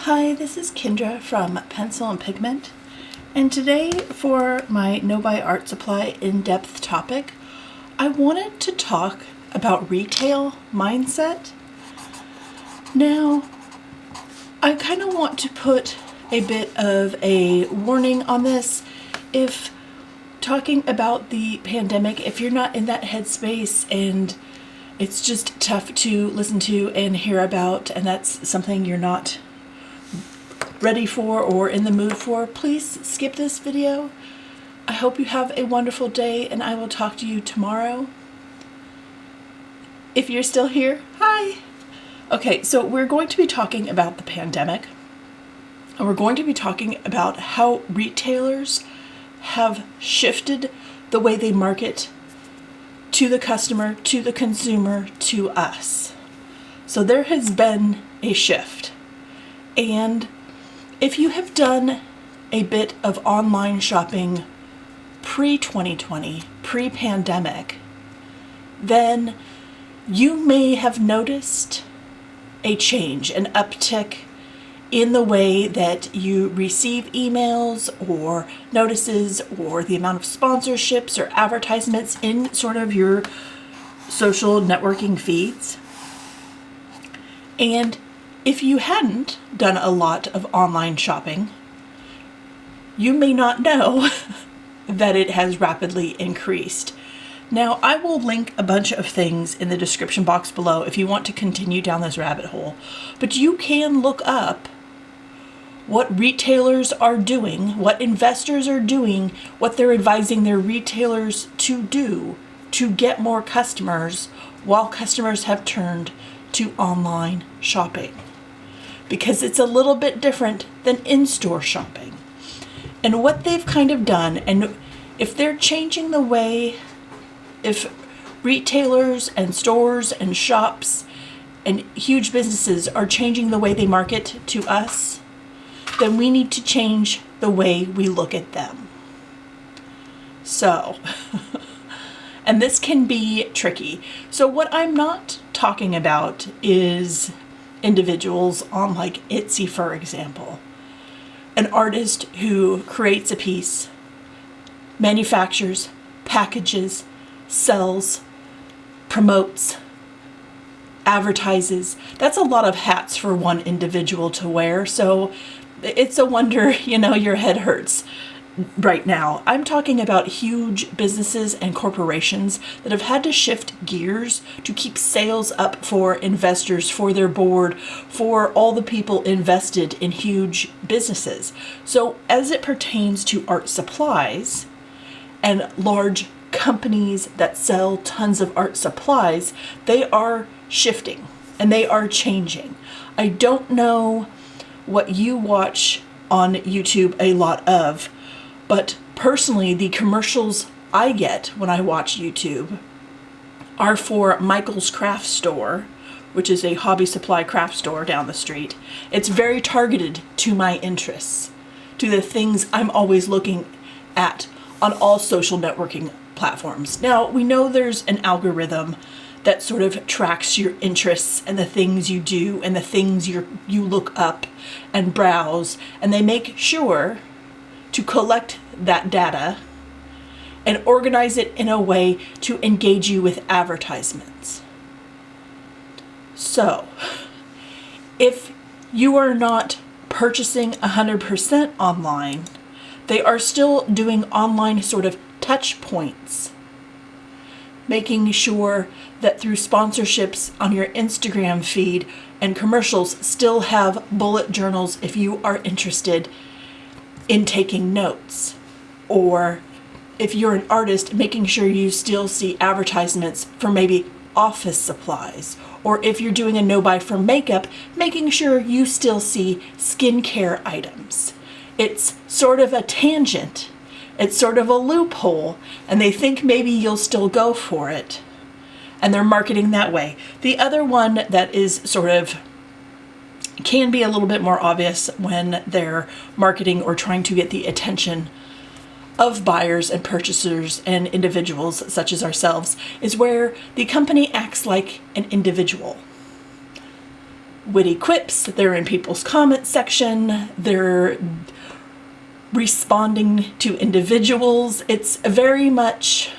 Hi, this is Kendra from Pencil and Pigment, and today for my No Buy Art Supply in-depth topic, I wanted to talk about retail mindset. Now, I kind of want to put a bit of a warning on this. If talking about the pandemic, if you're not in that headspace and it's just tough to listen to and hear about, and that's something you're not ready for or in the mood for, please skip this video. I hope you have a wonderful day, and I will talk to you tomorrow. If you're still here, hi! Okay, so we're going to be talking about the pandemic, and we're going to be talking about how retailers have shifted the way they market to the customer, to the consumer, to us. So there has been a shift. And if you have done a bit of online shopping pre-2020, pre-pandemic, then you may have noticed a change, an uptick in the way that you receive emails or notices or the amount of sponsorships or advertisements in sort of your social networking feeds. And if you hadn't done a lot of online shopping, you may not know that it has rapidly increased. Now, I will link a bunch of things in the description box below if you want to continue down this rabbit hole, but you can look up what retailers are doing, what investors are doing, what they're advising their retailers to do to get more customers while customers have turned to online shopping. Because it's a little bit different than in-store shopping. And what they've kind of done, and if they're changing the way, if retailers and stores and shops and huge businesses are changing the way they market to us, then we need to change the way we look at them. So, and this can be tricky. So what I'm not talking about is individuals on like Etsy, for example. An artist who creates a piece, manufactures, packages, sells, promotes, advertises. That's a lot of hats for one individual to wear. So it's a wonder, your head hurts right now. I'm talking about huge businesses and corporations that have had to shift gears to keep sales up for investors, for their board, for all the people invested in huge businesses. So as it pertains to art supplies and large companies that sell tons of art supplies, they are shifting and they are changing. I don't know what you watch on YouTube a lot of, but personally, the commercials I get when I watch YouTube are for Michael's Craft Store, which is a hobby supply craft store down the street. It's very targeted to my interests, to the things I'm always looking at on all social networking platforms. Now, we know there's an algorithm that sort of tracks your interests and the things you do and the things you look up and browse, and they make sure to collect that data and organize it in a way to engage you with advertisements. So, if you are not purchasing 100% online, they are still doing online sort of touch points, making sure that through sponsorships on your Instagram feed and commercials still have bullet journals if you are interested in taking notes. Or if you're an artist, making sure you still see advertisements for maybe office supplies. Or if you're doing a no-buy for makeup, making sure you still see skincare items. It's sort of a tangent. It's sort of a loophole, and they think maybe you'll still go for it. And they're marketing that way. The other one that is sort of can be a little bit more obvious when they're marketing or trying to get the attention of buyers and purchasers and individuals such as ourselves is where the company acts like an individual. witty quips, they're in people's comment section, they're responding to individuals. It's very much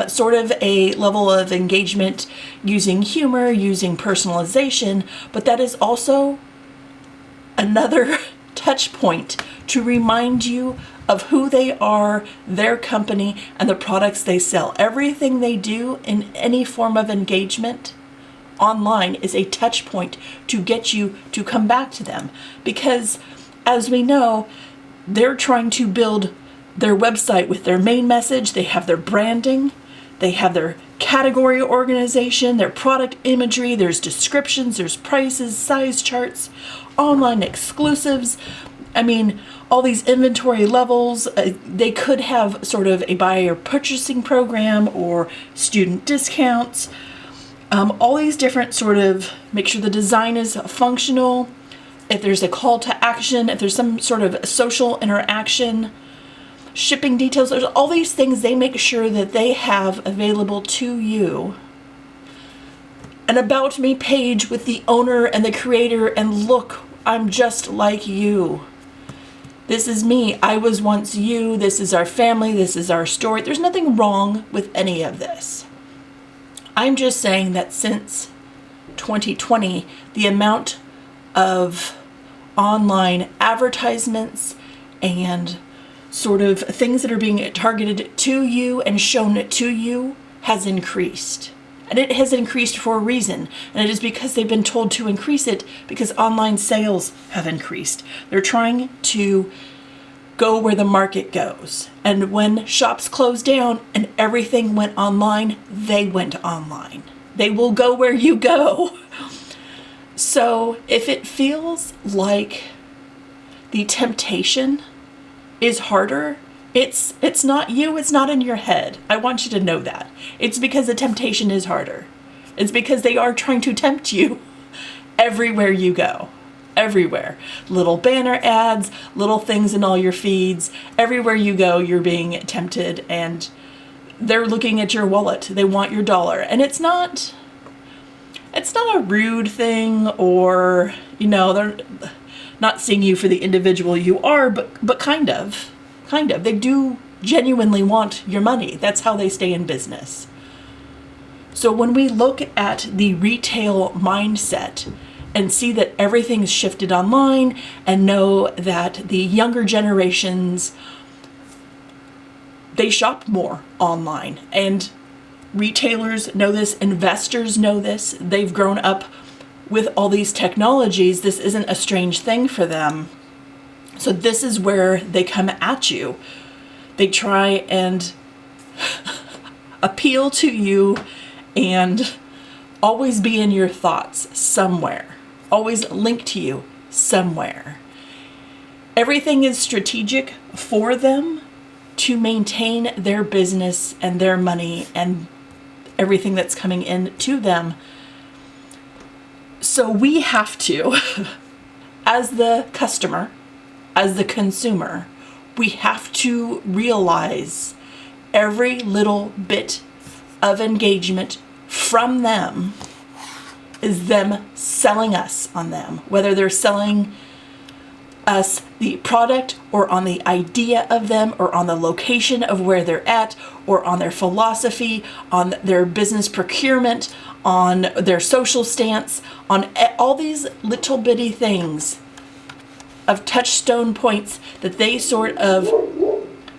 sort of a level of engagement using humor, using personalization, but that is also another touch point to remind you of who they are, their company, and the products they sell. Everything they do in any form of engagement online is a touch point to get you to come back to them. Because as we know, they're trying to build their website with their main message. They have their branding, they have their category organization, their product imagery, there's descriptions, there's prices, size charts, online exclusives. I mean, all these inventory levels. They could have sort of a buyer purchasing program or student discounts. All these different sort of, make sure the design is functional. If there's a call to action, if there's some sort of social interaction, shipping details, there's all these things they make sure that they have available to you. An About Me page with the owner and the creator, and look, I'm just like you. This is me. I was once you. This is our family. This is our story. There's nothing wrong with any of this. I'm just saying that since 2020, the amount of online advertisements and sort of things that are being targeted to you and shown to you has increased. And it has increased for a reason. And it is because they've been told to increase it because online sales have increased. They're trying to go where the market goes. And when shops closed down and everything went online, they went online. They will go where you go. So if it feels like the temptation is harder, it's not you, it's not in your head. I want you to know that. It's because the temptation is harder. It's because they are trying to tempt you everywhere you go. Everywhere. Little banner ads, little things in all your feeds. Everywhere you go, you're being tempted, and they're looking at your wallet. They want your dollar. And it's not a rude thing, or, they're not seeing you for the individual you are, but kind of. They do genuinely want your money. That's how they stay in business. So when we look at the retail mindset and see that everything's shifted online, and know that the younger generations, they shop more online, and retailers know this, investors know this, they've grown up with all these technologies. This isn't a strange thing for them. So this is where they come at you. They try and appeal to you and always be in your thoughts somewhere. Always linked to you somewhere. Everything is strategic for them to maintain their business and their money and everything that's coming in to them. So we have to, as the customer, as the consumer, we have to realize every little bit of engagement from them is them selling us on them, whether they're selling us the product or on the idea of them or on the location of where they're at or on their philosophy, on their business procurement, on their social stance, on all these little bitty things of touchstone points that they sort of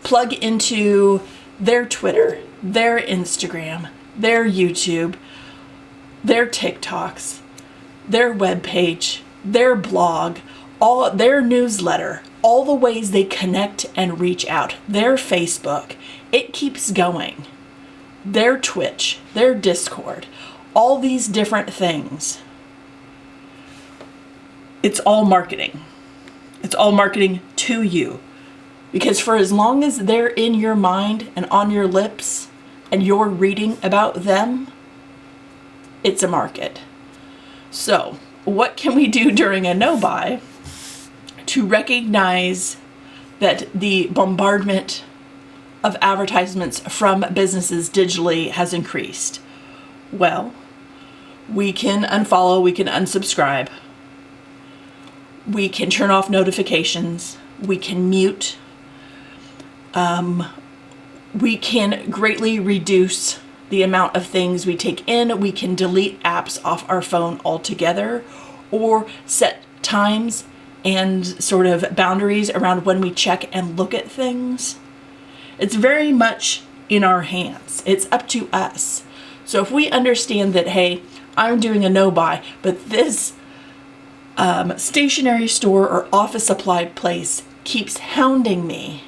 plug into their Twitter, their Instagram, their YouTube, their TikToks, their webpage, their blog, all their newsletter, all the ways they connect and reach out, their Facebook. It keeps going. Their Twitch, their Discord, all these different things. It's all marketing. It's all marketing to you. Because for as long as they're in your mind and on your lips and you're reading about them, it's a market. So, what can we do during a no-buy to recognize that the bombardment of advertisements from businesses digitally has increased? Well, We can unfollow, we can unsubscribe. We can turn off notifications. We can mute. We can greatly reduce the amount of things we take in. We can delete apps off our phone altogether, or set times and sort of boundaries around when we check and look at things. It's very much in our hands. It's up to us. So if we understand that, hey, I'm doing a no buy, but this stationery store or office supply place keeps hounding me,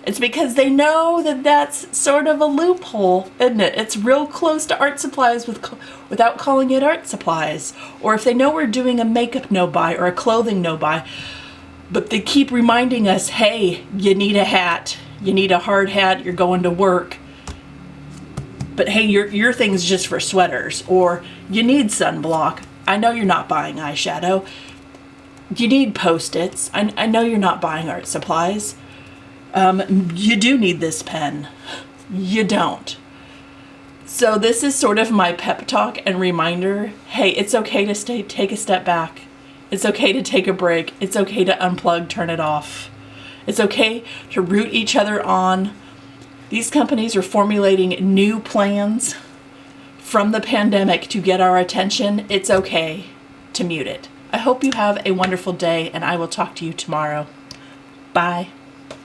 it's because they know that that's sort of a loophole, isn't it? It's real close to art supplies without calling it art supplies. Or if they know we're doing a makeup no buy or a clothing no buy, but they keep reminding us, hey, you need a hat, you need a hard hat, you're going to work. But hey, your thing's just for sweaters, or you need sunblock. I know you're not buying eyeshadow. You need Post-its. I know you're not buying art supplies. You do need this pen. You don't. So this is sort of my pep talk and reminder. Hey, it's okay to take a step back. It's okay to take a break. It's okay to unplug, turn it off. It's okay to root each other on. These companies are formulating new plans from the pandemic to get our attention. It's okay to mute it. I hope you have a wonderful day, and I will talk to you tomorrow. Bye.